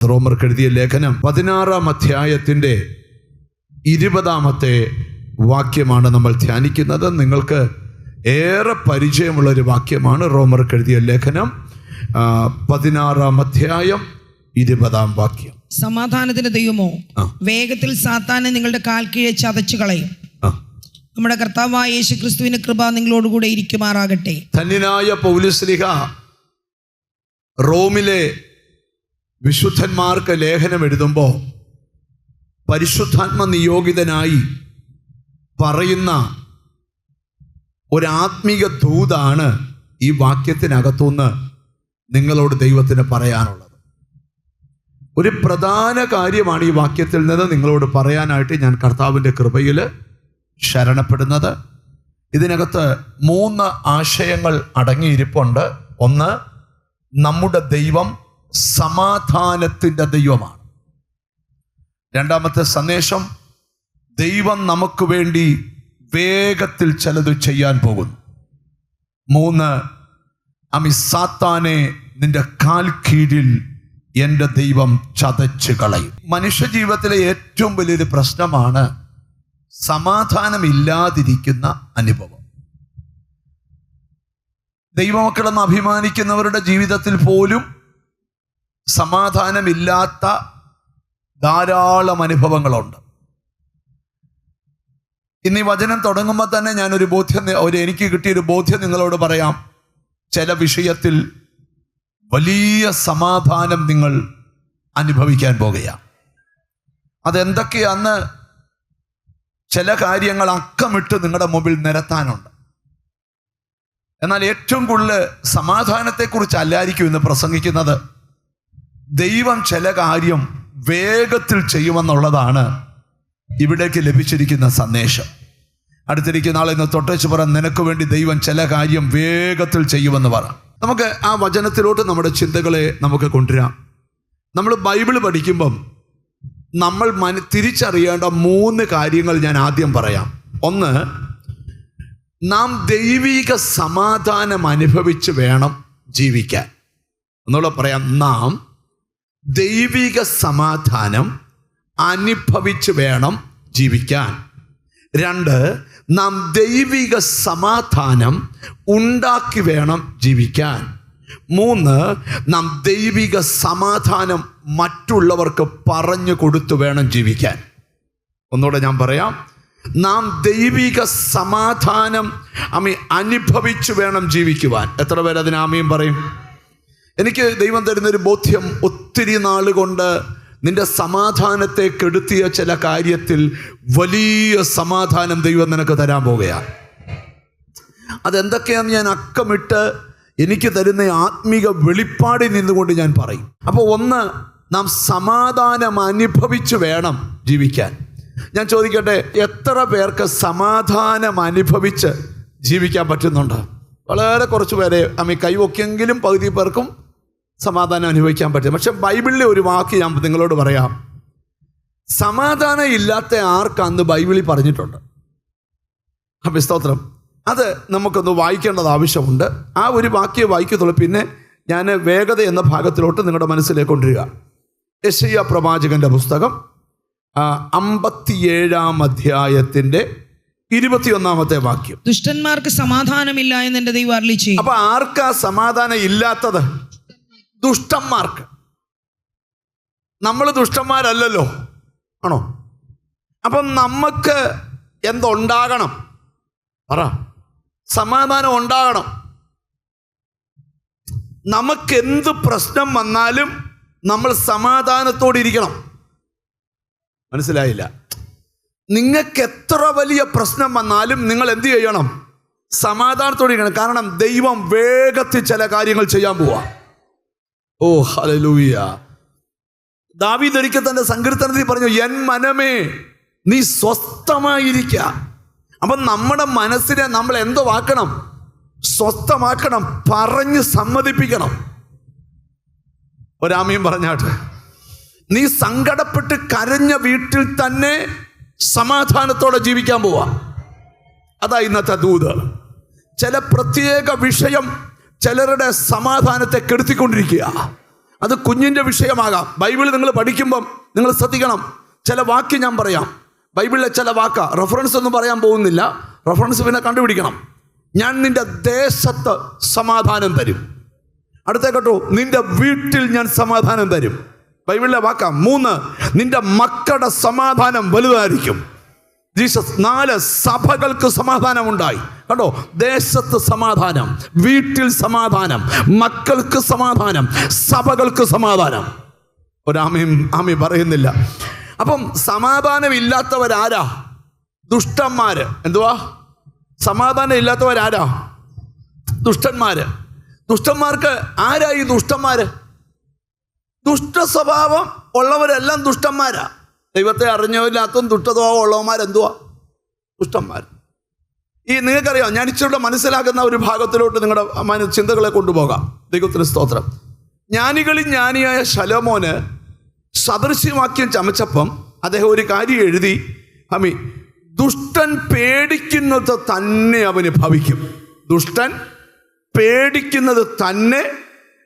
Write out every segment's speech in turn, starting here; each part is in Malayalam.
റോമർക്ക് എഴുതിയ ലേഖനം 16-ാം അധ്യായത്തിൻ്റെ 20-ാമത്തെ വാക്യമാണ് നമ്മൾ ധ്യാനിക്കുന്നത്. നിങ്ങൾക്ക് ഏറെ പരിചയമുള്ളൊരു വാക്യമാണ്. റോമർക്ക് എഴുതിയ ലേഖനം 16-ാം അധ്യായം 20-ാം വാക്യം. സമാധാനത്തിന്റെ ദൈവമോ വേഗത്തിൽ സാത്താനെ നിങ്ങളുടെ കാൽ കീഴെ ചതച്ചു കളയും. നമ്മുടെ കർത്താവായ യേശുക്രിസ്തുവിന്റെ കൃപ നിങ്ങളോടുകൂടെ ഇരിക്കുമാറാകട്ടെ. ധന്യനായ പൗലോസ്ലീഹ റോമിലെ വിശുദ്ധന്മാർക്ക് ലേഖനം എഴുതുമ്പോൾ പരിശുദ്ധാത്മ നിയോഗിതനായി പറയുന്ന ഒരാത്മീക ദൂതാണ് ഈ വാക്യത്തിനകത്തുനിന്ന് നിങ്ങളോട് ദൈവത്തിന് പറയാനുള്ളത്. ഒരു പ്രധാന കാര്യമാണ് ഈ വാക്യത്തിൽ നിന്ന് നിങ്ങളോട് പറയാനായിട്ട് ഞാൻ കർത്താവിൻ്റെ കൃപയിൽ ശരണപ്പെടുന്നത്. ഇതിനകത്ത് 3 ആശയങ്ങൾ അടങ്ങിയിരിപ്പുണ്ട്. ഒന്ന്, നമ്മുടെ ദൈവം സമാധാനത്തിൻ്റെ ദൈവമാണ്. രണ്ടാമത്തെ സന്ദേശം, ദൈവം നമുക്ക് വേണ്ടി വേഗത്തിൽ ചിലത് ചെയ്യാൻ പോകുന്നു. 3, സാത്താനെ നിന്റെ കാൽ കീഴിൽ എൻ്റെ ദൈവം ചതച്ച് കളയും. മനുഷ്യ ജീവിതത്തിലെ ഏറ്റവും വലിയൊരു പ്രശ്നമാണ് സമാധാനമില്ലാതിരിക്കുന്ന അനുഭവം. ദൈവമക്കളെന്ന് അഭിമാനിക്കുന്നവരുടെ ജീവിതത്തിൽ പോലും സമാധാനമില്ലാത്ത ധാരാളം അനുഭവങ്ങളുണ്ട്. ഇന്ന് ഈ വചനം തുടങ്ങുമ്പോൾ തന്നെ ഞാനൊരു എനിക്ക് കിട്ടിയൊരു ബോധ്യം നിങ്ങളോട് പറയാം. ചില വിഷയത്തിൽ വലിയ സമാധാനം നിങ്ങൾ അനുഭവിക്കാൻ പോകുകയാണ്. അതെന്തൊക്കെയാന്ന് ചില കാര്യങ്ങൾ അക്കമിട്ട് നിങ്ങളുടെ മുമ്പിൽ നിരത്താനുണ്ട്. എന്നാൽ ഏറ്റവും കൂടുതൽ സമാധാനത്തെക്കുറിച്ച് അല്ലായിരിക്കും ഇന്ന് പ്രസംഗിക്കുന്നത്. ദൈവം ചില കാര്യം വേഗത്തിൽ ചെയ്യുമെന്നുള്ളതാണ് ഇവിടേക്ക് ലഭിച്ചിരിക്കുന്ന സന്ദേശം. അടുത്തിരിക്കുന്ന ആളെ ഇന്ന് തൊട്ടേച്ച് പറ, നിനക്ക് വേണ്ടി ദൈവം ചില കാര്യം വേഗത്തിൽ ചെയ്യുമെന്ന് പറ. നമുക്ക് ആ വചനത്തിലോട്ട് നമ്മുടെ ചിന്തകളെ നമുക്ക് കൊണ്ടുവരാം. നമ്മൾ ബൈബിൾ പഠിക്കുമ്പം നമ്മൾ തിരിച്ചറിയേണ്ട 3 കാര്യങ്ങൾ ഞാൻ ആദ്യം പറയാം. ഒന്ന്, നാം ദൈവിക സമാധാനം അനുഭവിച്ച് വേണം ജീവിക്കാൻ. ഒന്നുകൂടെ പറയാം, നാം ദൈവിക സമാധാനം അനുഭവിച്ച് വേണം ജീവിക്കാൻ. 2, നാം ദൈവിക സമാധാനം ഉണ്ടാക്കി വേണം ജീവിക്കാൻ. 3, നാം ദൈവിക സമാധാനം മറ്റുള്ളവർക്ക് പറഞ്ഞു കൊടുത്തു വേണം ജീവിക്കാൻ. ഒന്നുകൂടെ ഞാൻ പറയാം, നാം ദൈവിക സമാധാനം അനുഭവിച്ചു വേണം ജീവിക്കുവാൻ. എത്ര പേര് അതിന് ആമേൻ പറയും? എനിക്ക് ദൈവം തരുന്നൊരു ബോധ്യം, ഒത്തിരി നാളുകൊണ്ട് നിന്റെ സമാധാനത്തെ കെടുത്തിയ ചില കാര്യത്തിൽ വലിയ സമാധാനം ദൈവം നിനക്ക് തരാൻ പോവുകയാണ്. അതെന്തൊക്കെയാണെന്ന് ഞാൻ അക്കമിട്ട് എനിക്ക് തരുന്ന ആത്മീക വെളിപ്പാടിൽ നിന്നുകൊണ്ട് ഞാൻ പറയും. അപ്പോൾ ഒന്ന്, നാം സമാധാനം അനുഭവിച്ച് വേണം ജീവിക്കാൻ. ഞാൻ ചോദിക്കട്ടെ, എത്ര പേർക്ക് സമാധാനം അനുഭവിച്ച് ജീവിക്കാൻ പറ്റുന്നുണ്ട്? വളരെ കുറച്ച് പേരെ കൈവക്കെങ്കിലും പകുതി പേർക്കും സമാധാനം അനുഭവിക്കാൻ പറ്റും. പക്ഷെ ബൈബിളിലെ ഒരു വാക്ക് ഞാൻ നിങ്ങളോട് പറയാം. സമാധാനം ഇല്ലാത്ത ആർക്കാന്ന് ബൈബിളിൽ പറഞ്ഞിട്ടുണ്ട്. സ്തോത്രം. അത് നമുക്കൊന്ന് വായിക്കേണ്ടത് ആവശ്യമുണ്ട്. ആ ഒരു വാക്യം വായിക്കത്തുള്ളൂ. പിന്നെ ഞാൻ വേഗത എന്ന ഭാഗത്തിലോട്ട് നിങ്ങളുടെ മനസ്സിലേക്ക് കൊണ്ടുവരിക. യെശയ്യാ പ്രവാചകന്റെ പുസ്തകം 57-ാം അധ്യായത്തിന്റെ 21-ാമത്തെ വാക്യം. ദുഷ്ടന്മാർക്ക് സമാധാനമില്ല എന്ന് എൻ്റെ ദൈവം അരുളി ചെയ്യും. അപ്പൊ ആർക്കാ സമാധാനം ഇല്ലാത്തത്? ദുഷ്ടന്മാർക്ക്. നമ്മൾ ദുഷ്ടന്മാരല്ലല്ലോ, ആണോ? അപ്പം നമുക്ക് എന്തുണ്ടാകണം? പറ. സമാധാനം ഉണ്ടാകണം. നമുക്ക് എന്ത് പ്രശ്നം വന്നാലും നമ്മൾ സമാധാനത്തോടെ ഇരിക്കണം. മനസ്സിലായില്ല? നിങ്ങൾക്ക് എത്ര വലിയ പ്രശ്നം വന്നാലും നിങ്ങൾ എന്ത് ചെയ്യണം? സമാധാനത്തോടെ ഇരിക്കണം. കാരണം ദൈവം വേഗത്തിൽ ചില കാര്യങ്ങൾ ചെയ്യാൻ പോവാ. ഓ ഹല്ലേലൂയ. ദാവീദ് ഒരിക്കൽ തന്റെ സങ്കീർത്തനത്തിൽ പറഞ്ഞു, എൻ മനമേ നീ സ്വസ്ഥമായിരിക്കുക. അപ്പം നമ്മുടെ മനസ്സിനെ നമ്മൾ എന്തോ ആക്കണം? സ്വസ്ഥമാക്കണം, പറഞ്ഞ് സമ്മതിപ്പിക്കണം. ഒരാമയും പറഞ്ഞാട്ടെ. നീ സങ്കടപ്പെട്ട് കരഞ്ഞ വീട്ടിൽ തന്നെ സമാധാനത്തോടെ ജീവിക്കാൻ പോവാ. അതാ ഇന്നത്തെ ദൂത്. ചില പ്രത്യേക വിഷയം ചിലരുടെ സമാധാനത്തെ കെടുത്തിക്കൊണ്ടിരിക്കുക. അത് കുഞ്ഞിൻ്റെ വിഷയമാകാം. ബൈബിൾ നിങ്ങൾ പഠിക്കുമ്പം നിങ്ങൾ ശ്രദ്ധിക്കണം. ചില വാക്യം ഞാൻ പറയാം, ബൈബിളിലെ ചില വാക്ക റെഫറൻസ് ഒന്നും പറയാൻ പോകുന്നില്ല, റെഫറൻസ് പിന്നെ കണ്ടുപിടിക്കണം. ഞാൻ നിന്റെ ദേശത്ത് സമാധാനം തരും. അടുത്ത കേട്ടോ, നിന്റെ വീട്ടിൽ ഞാൻ സമാധാനം തരും. ബൈബിളിലെ വാക്ക. 3, നിന്റെ മക്കളുടെ സമാധാനം വലുതായിരിക്കും. ജീസസ് 4, സഭകൾക്ക് സമാധാനം ഉണ്ടായി. കണ്ടോ, ദേശത്ത് സമാധാനം, വീട്ടിൽ സമാധാനം, മക്കൾക്ക് സമാധാനം, സഭകൾക്ക് സമാധാനം. ആമീൻ പറയുന്നില്ല. അപ്പം സമാധാനം ഇല്ലാത്തവരാരാ? ദുഷ്ടന്മാര്. എന്തുവാ? സമാധാനം ഇല്ലാത്തവരാരാ? ദുഷ്ടന്മാര്. ദുഷ്ടന്മാർക്ക് ആരാ ഈ ദുഷ്ടന്മാര്? ദുഷ്ട സ്വഭാവം ഉള്ളവരെല്ലാം ദുഷ്ടന്മാരാ. ദൈവത്തെ അറിഞ്ഞവരില്ലാത്തതും ദുഷ്ടസ്വഭാവം ഉള്ളവന്മാരെന്തുവാ? ദുഷ്ടന്മാർ. ഈ നിങ്ങൾക്കറിയാം, ഞാൻ ഇച്ചിരി മനസ്സിലാക്കുന്ന ഒരു ഭാഗത്തിലോട്ട് നിങ്ങളുടെ ചിന്തകളെ കൊണ്ടുപോകാം. ദൈവത്തിന് സ്തോത്രം. ജ്ഞാനികളിൽ ജ്ഞാനിയായ ശലോമോന് സദൃശ്യവാക്യം ചമച്ചപ്പം അദ്ദേഹം ഒരു കാര്യം എഴുതി. ദുഷ്ടൻ പേടിക്കുന്നത് തന്നെ അവന് ഭവിക്കും. ദുഷ്ടൻ പേടിക്കുന്നത് തന്നെ.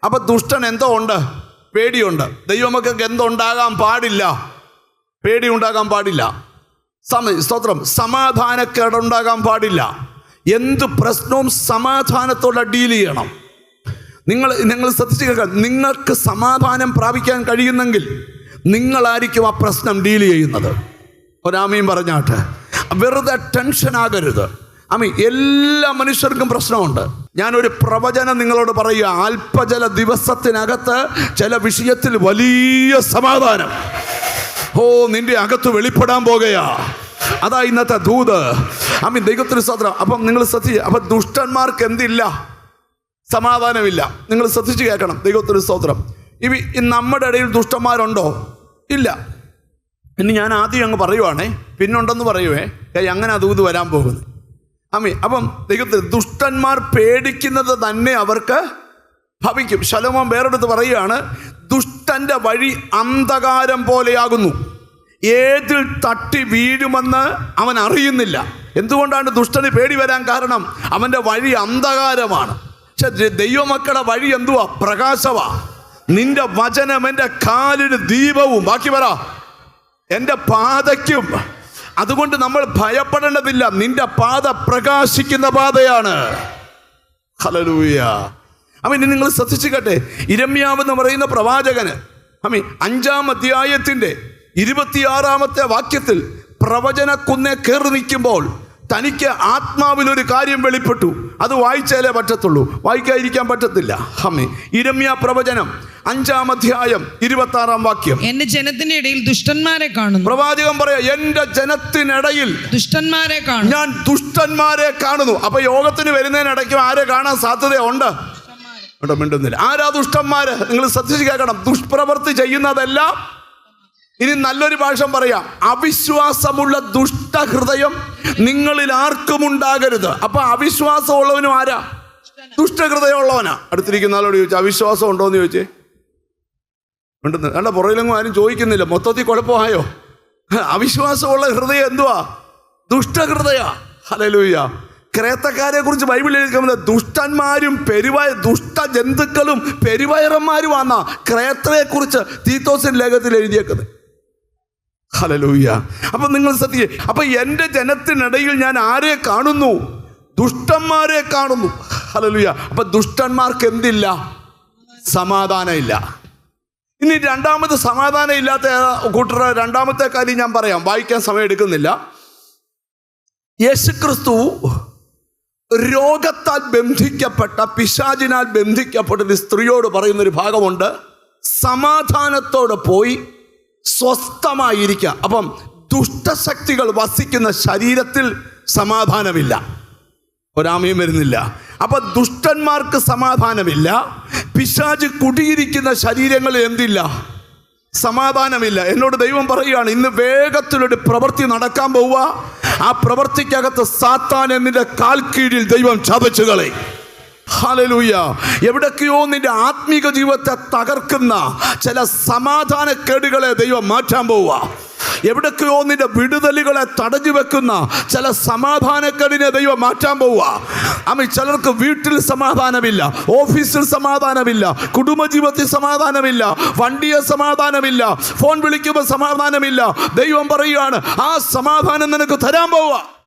അപ്പൊ ദുഷ്ടൻ എന്തോ ഉണ്ട്? പേടിയുണ്ട്. ദൈവമക്കൾക്ക് എന്തുണ്ടാകാൻ പാടില്ല? പേടി ഉണ്ടാകാൻ പാടില്ല. സ്തോത്രം. സമാധാനക്കേടുണ്ടാകാൻ പാടില്ല. എന്ത് പ്രശ്നവും സമാധാനത്തോടെ ഡീൽ ചെയ്യണം. നിങ്ങൾ ശ്രദ്ധിച്ച് കേൾക്കാം. നിങ്ങൾക്ക് സമാധാനം പ്രാപിക്കാൻ കഴിയുന്നെങ്കിൽ നിങ്ങളായിരിക്കും ആ പ്രശ്നം ഡീൽ ചെയ്യുന്നത്. ഒരാമയും പറഞ്ഞാട്ടെ. വെറുതെ ടെൻഷൻ ആകരുത്. എല്ലാ മനുഷ്യർക്കും പ്രശ്നമുണ്ട്. ഞാനൊരു പ്രവചനം നിങ്ങളോട് പറയുക. അല്പജല ദിവസത്തിനകത്ത് ചില വിഷയത്തിൽ വലിയ സമാധാനം നിന്റെ അകത്ത് വെളിപ്പെടാൻ പോകുകയാ. അതാ ഇന്നത്തെ ദൂത്. ദൈവത്തിന് സ്തോത്രം. അപ്പം നിങ്ങൾ ശ്രദ്ധിച്ച്. അപ്പം ദുഷ്ടന്മാർക്ക് എന്തില്ല? സമാധാനമില്ല. നിങ്ങൾ ശ്രദ്ധിച്ച് കേൾക്കണം. ദൈവത്തിന് സ്തോത്രം. നമ്മുടെ ഇടയിൽ ദുഷ്ടന്മാരുണ്ടോ? ഇല്ല. ഇനി ഞാൻ ആദ്യം അങ്ങ് പറയുവാണേ, പിന്നുണ്ടെന്ന് പറയുവേ. അങ്ങനെ ആ ദൂത് വരാൻ പോകുന്നത്. അപ്പം ദൈവത്തിൽ ദുഷ്ടന്മാർ പേടിക്കുന്നത് തന്നെ അവർക്ക് ഭവിക്കും. ശലോമോൻ വേറെടുത്ത് പറയുകയാണ്, ദുഷ്ടന്റെ വഴി അന്ധകാരം പോലെയാകുന്നു, ഏതിൽ തട്ടി വീഴുമെന്ന് അവൻ അറിയുന്നില്ല. എന്തുകൊണ്ടാണ് ദുഷ്ടന് പേടി വരാൻ കാരണം? അവന്റെ വഴി അന്ധകാരമാണ്. പക്ഷെ ദൈവമക്കളുടെ വഴി എന്തുവാ? പ്രകാശവാ. നിന്റെ വചനം എൻ്റെ കാലിന് ദീപവും, ബാക്കി പറ, എൻ്റെ പാതയ്ക്കും. അതുകൊണ്ട് നമ്മൾ ഭയപ്പെടേണ്ടതില്ല. നിന്റെ പാത പ്രകാശിക്കുന്ന പാതയാണ്. ഹല്ലേലൂയ. ഇനി നിങ്ങൾ ശ്രദ്ധിച്ചിട്ടെ. ഇരമ്യാവ് എന്ന് പറയുന്ന പ്രവാചകന് 5-ാം അധ്യായത്തിന്റെ 26-ാമത്തെ വാക്യത്തിൽ പ്രവചനക്കുന്നെ കയറി നിൽക്കുമ്പോൾ തനിക്ക് ആത്മാവിലൊരു കാര്യം വെളിപ്പെട്ടു. അത് വായിച്ചാലേ പറ്റത്തുള്ളൂ, വായിക്കാതിരിക്കാൻ പറ്റത്തില്ല. ഇരമ്യ പ്രവചനം 5-ാം അധ്യായം 26-ാം വാക്യം. എന്റെ ജനത്തിന്റെ ഇടയിൽ ദുഷ്ടന്മാരെ കാണുന്നു. പ്രവാചകൻ പറയാ, എന്റെ ജനത്തിനിടയിൽ ദുഷ്ടന്മാരെ കാണുന്നു, ഞാൻ ദുഷ്ടന്മാരെ കാണുന്നു. അപ്പൊ യോഗത്തിന് വരുന്നതിനിടയ്ക്കും ആരെ കാണാൻ സാധ്യതയുണ്ട്? മിണ്ടുന്നില്ല. ആരാ ദുഷ്ടന്മാര്? നിങ്ങൾ ശ്രദ്ധിച്ച് കേൾക്കണം. ദുഷ്പ്രവൃത്തി ചെയ്യുന്നതെല്ലാം, ഇനി നല്ലൊരു ഭാഷ പറയാം, അവിശ്വാസമുള്ള ദുഷ്ടഹൃദയം നിങ്ങളിൽ ആർക്കും ഉണ്ടാകരുത്. അപ്പൊ അവിശ്വാസമുള്ളവനും ആരാ? ദുഷ്ടഹൃദയമുള്ളവനാ. അടുത്തിരിക്കുന്ന ആളോട് ചോദിച്ചു, അവിശ്വാസം ഉണ്ടോ എന്ന് ചോദിച്ചേ. ഉണ്ടെന്ന് കണ്ട. പുറകിലെങ്ങും ആരും ചോദിക്കുന്നില്ല. മൊത്തത്തിൽ കുഴപ്പമായോ? അവിശ്വാസമുള്ള ഹൃദയം എന്തുവാ? ദുഷ്ടഹൃദയ. ഹല്ലേലൂയ. ക്രേത്തക്കാരെ കുറിച്ച് ബൈബിളിൽ എഴുതിയിരിക്കുന്നത് ദുഷ്ടന്മാരും ദുഷ്ട ജന്തുക്കളും പെരുവയറന്മാരുമാണെന്നാ ക്രേത്തയെ കുറിച്ച് തീത്തോസിന്റെ ലേഖനത്തിൽ എഴുതിയേക്കുന്നത്. ഹല്ലേലൂയ. അപ്പൊ നിങ്ങൾ ശ്രദ്ധിക്കേ. അപ്പൊ എൻ്റെ ജനത്തിനിടയിൽ ഞാൻ ആരെ കാണുന്നു? ദുഷ്ടന്മാരെ കാണുന്നു. ഹല്ലേലൂയ. അപ്പൊ ദുഷ്ടന്മാർക്ക് എന്തില്ല? സമാധാനം ഇല്ല. ഇനി രണ്ടാമത് സമാധാനം ഇല്ലാത്ത കൂട്ടരുടെ രണ്ടാമത്തെ കാര്യം ഞാൻ പറയാം, വായിക്കാൻ സമയം എടുക്കുന്നില്ല. യേശുക്രിസ്തു രോഗത്താൽ ബന്ധിക്കപ്പെട്ട, പിശാചിനാൽ ബന്ധിക്കപ്പെട്ട ഒരു സ്ത്രീയോട് പറയുന്നൊരു ഭാഗമുണ്ട്, സമാധാനത്തോടെ പോയി സ്വസ്ഥമായിരിക്കുക. അപ്പം ദുഷ്ടശക്തികൾ വസിക്കുന്ന ശരീരത്തിൽ സമാധാനമില്ല. ഒരാമയും വരുന്നില്ല. അപ്പൊ ദുഷ്ടന്മാർക്ക് സമാധാനമില്ല. പിശാച് കുടിയിരിക്കുന്ന ശരീരങ്ങളിൽ എന്തില്ല? സമാധാനമില്ല. എന്നോട് ദൈവം പറയുകയാണ്, ഇന്ന് വേഗത്തിലൊരു പ്രവൃത്തി നടക്കാൻ പോവുക. ആ പ്രവൃത്തിക്കകത്ത് സാത്താൻ എന്നിന്റെ കാൽ കീഴിൽ ദൈവം ചതച്ചുകളെ. ഹല്ലേലൂയ. എവിടൊക്കെയോ നിന്റെ ആത്മീക ജീവിതത്തെ തകർക്കുന്ന ചില സമാധാനക്കേടുകളെ ദൈവം മാറ്റാൻ പോവുക. എവിടൊക്കെയോ നിന്റെ വിടുതലുകളെ തടഞ്ഞു വെക്കുന്ന ചില സമാധാനക്കേടിനെ ദൈവം മാറ്റാൻ പോവുക. ആമേൻ. ചിലർക്ക് വീട്ടിൽ സമാധാനമില്ല, ഓഫീസിൽ സമാധാനമില്ല, കുടുംബജീവിതത്തിൽ സമാധാനമില്ല, വണ്ടിയെ സമാധാനമില്ല, ഫോൺ വിളിക്കുമ്പോൾ സമാധാനമില്ല. ദൈവം പറയുകയാണ്, ആ സമാധാനം നിനക്ക് തരാൻ പോവുക.